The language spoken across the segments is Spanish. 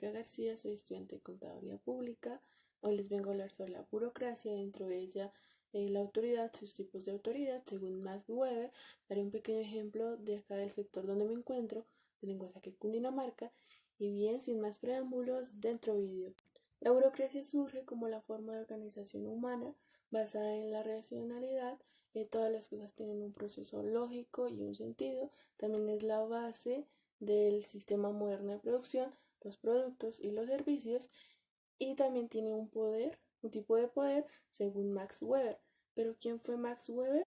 Angélica García, soy estudiante de Contaduría Pública. Hoy les vengo a hablar sobre la burocracia, dentro de ella la autoridad, sus tipos de autoridad, según Max Weber. Daré un pequeño ejemplo de acá del sector donde me encuentro, de Lenguasaque, Cundinamarca. Y bien, sin más preámbulos, dentro vídeo. La burocracia surge como la forma de organización humana basada en la racionalidad. Todas las cosas tienen un proceso lógico y un sentido. También es la base del sistema moderno de producción, los productos y los servicios, y también tiene un poder, un tipo de poder, según Max Weber. ¿Pero quién fue Max Weber?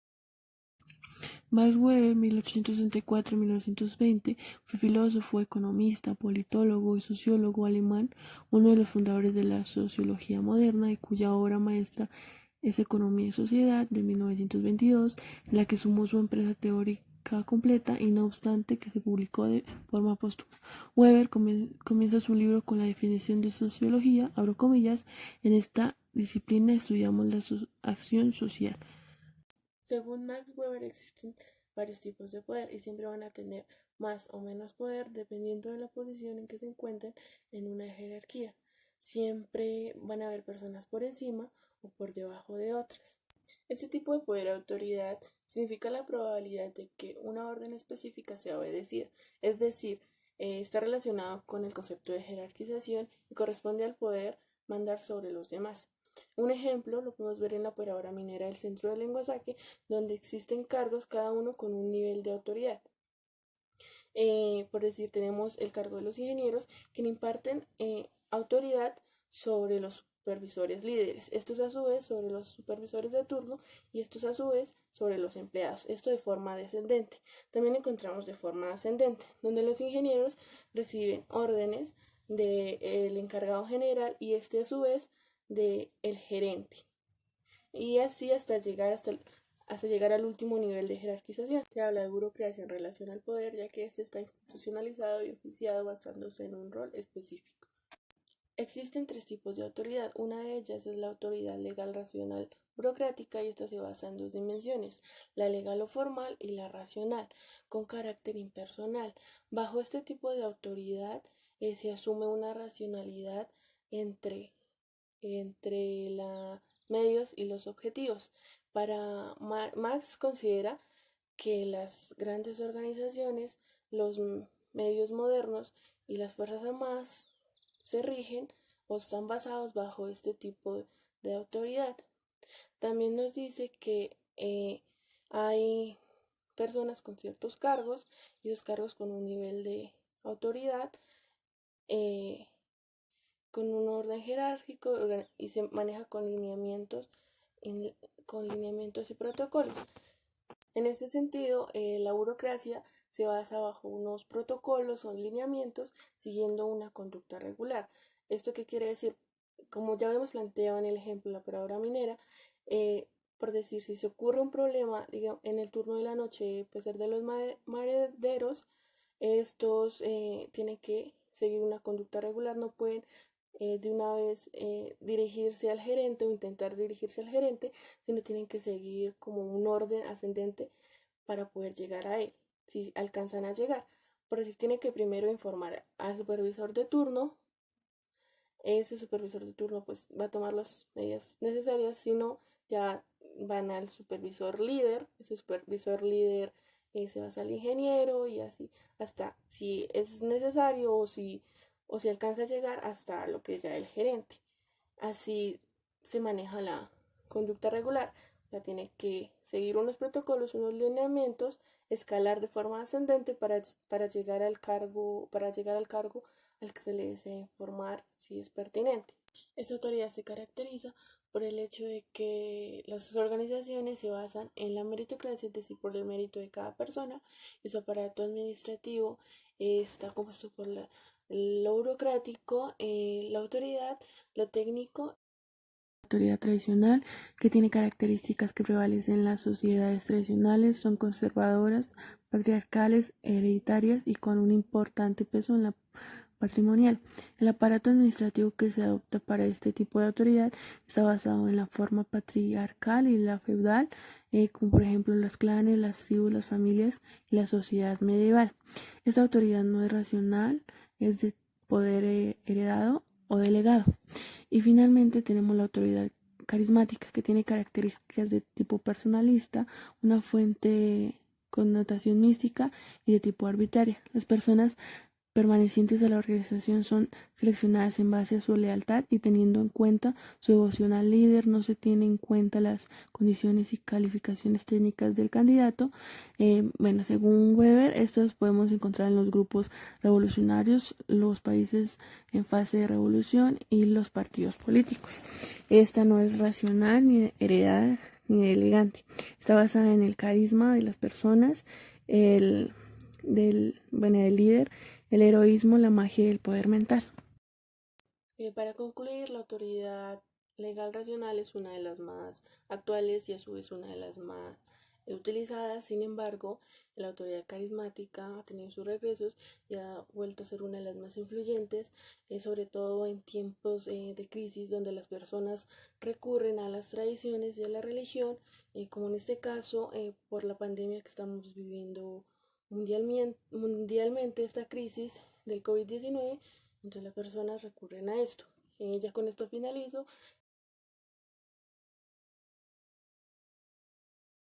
Max Weber, 1864-1920, fue filósofo, economista, politólogo y sociólogo alemán, uno de los fundadores de la sociología moderna y cuya obra maestra es Economía y Sociedad, de 1922, en la que sumó su empresa teórica completa, y no obstante que se publicó de forma póstuma. Weber comienza su libro con la definición de sociología, abro comillas: en esta disciplina estudiamos la acción social. Según Max Weber existen varios tipos de poder y siempre van a tener más o menos poder dependiendo de la posición en que se encuentren en una jerarquía. Siempre van a haber personas por encima o por debajo de otras. Este tipo de poder o autoridad significa la probabilidad de que una orden específica sea obedecida, es decir, está relacionado con el concepto de jerarquización y corresponde al poder mandar sobre los demás. Un ejemplo lo podemos ver en la operadora minera del centro de Lenguasaque, donde existen cargos, cada uno con un nivel de autoridad. Por decir, tenemos el cargo de los ingenieros, que imparten autoridad sobre los supervisores líderes, estos a su vez sobre los supervisores de turno y estos a su vez sobre los empleados, esto de forma descendente. También encontramos de forma ascendente, donde los ingenieros reciben órdenes del encargado general y este a su vez del gerente, y así hasta llegar al último nivel de jerarquización. Se habla de burocracia en relación al poder, ya que este está institucionalizado y oficiado basándose en un rol específico. Existen tres tipos de autoridad. Una de ellas es la autoridad legal, racional, burocrática, y esta se basa en dos dimensiones: la legal o formal y la racional, con carácter impersonal. Bajo este tipo de autoridad se asume una racionalidad entre los medios y los objetivos. Para Marx considera que las grandes organizaciones, los medios modernos y las fuerzas armadas se rigen o están basados bajo este tipo de autoridad. También nos dice que hay personas con ciertos cargos y los cargos con un nivel de autoridad, con un orden jerárquico, y se maneja con lineamientos y protocolos. En este sentido, la burocracia se basa bajo unos protocolos o lineamientos siguiendo una conducta regular. ¿Esto qué quiere decir? Como ya habíamos planteado en el ejemplo de la operadora minera, por decir, si se ocurre un problema, digamos, en el turno de la noche, puede ser de los madereros, estos tienen que seguir una conducta regular, no pueden de una vez dirigirse al gerente o intentar dirigirse al gerente, sino tienen que seguir como un orden ascendente para poder llegar a él, si alcanzan a llegar. Por eso tiene que primero informar al supervisor de turno. Ese supervisor de turno pues va a tomar las medidas necesarias, si no ya van al supervisor líder. Ese supervisor líder se va al ingeniero, y así hasta si es necesario o si alcanza a llegar hasta lo que es ya el gerente. Así se maneja la conducta regular. O sea, tiene que seguir unos protocolos, unos lineamientos, escalar de forma ascendente para llegar al cargo al que se le desea informar si es pertinente. Esta autoridad se caracteriza por el hecho de que las organizaciones se basan en la meritocracia, es decir, por el mérito de cada persona, y su aparato administrativo está compuesto por lo burocrático, la autoridad, lo técnico. Autoridad tradicional, que tiene características que prevalecen en las sociedades tradicionales, son conservadoras, patriarcales, hereditarias y con un importante peso en la patrimonial. El aparato administrativo que se adopta para este tipo de autoridad está basado en la forma patriarcal y la feudal, como por ejemplo los clanes, las tribus, las familias y la sociedad medieval. Esta autoridad no es racional, es de poder heredado o delegado. Y finalmente tenemos la autoridad carismática, que tiene características de tipo personalista, una fuente connotación mística y de tipo arbitraria. Las personas permanecientes a la organización son seleccionadas en base a su lealtad y teniendo en cuenta su devoción al líder. No se tienen en cuenta las condiciones y calificaciones técnicas del candidato. Según Weber, estos podemos encontrar en los grupos revolucionarios, los países en fase de revolución y los partidos políticos. Esta no es racional, ni heredada, ni elegante. Está basada en el carisma de las personas, del líder, el heroísmo, la magia y el poder mental. Para concluir, la autoridad legal racional es una de las más actuales y a su vez una de las más utilizadas. Sin embargo, la autoridad carismática ha tenido sus regresos y ha vuelto a ser una de las más influyentes, sobre todo en tiempos de crisis donde las personas recurren a las tradiciones y a la religión, como en este caso por la pandemia que estamos viviendo mundialmente, esta crisis del COVID-19. Entonces las personas recurren a esto. Ya con esto finalizo.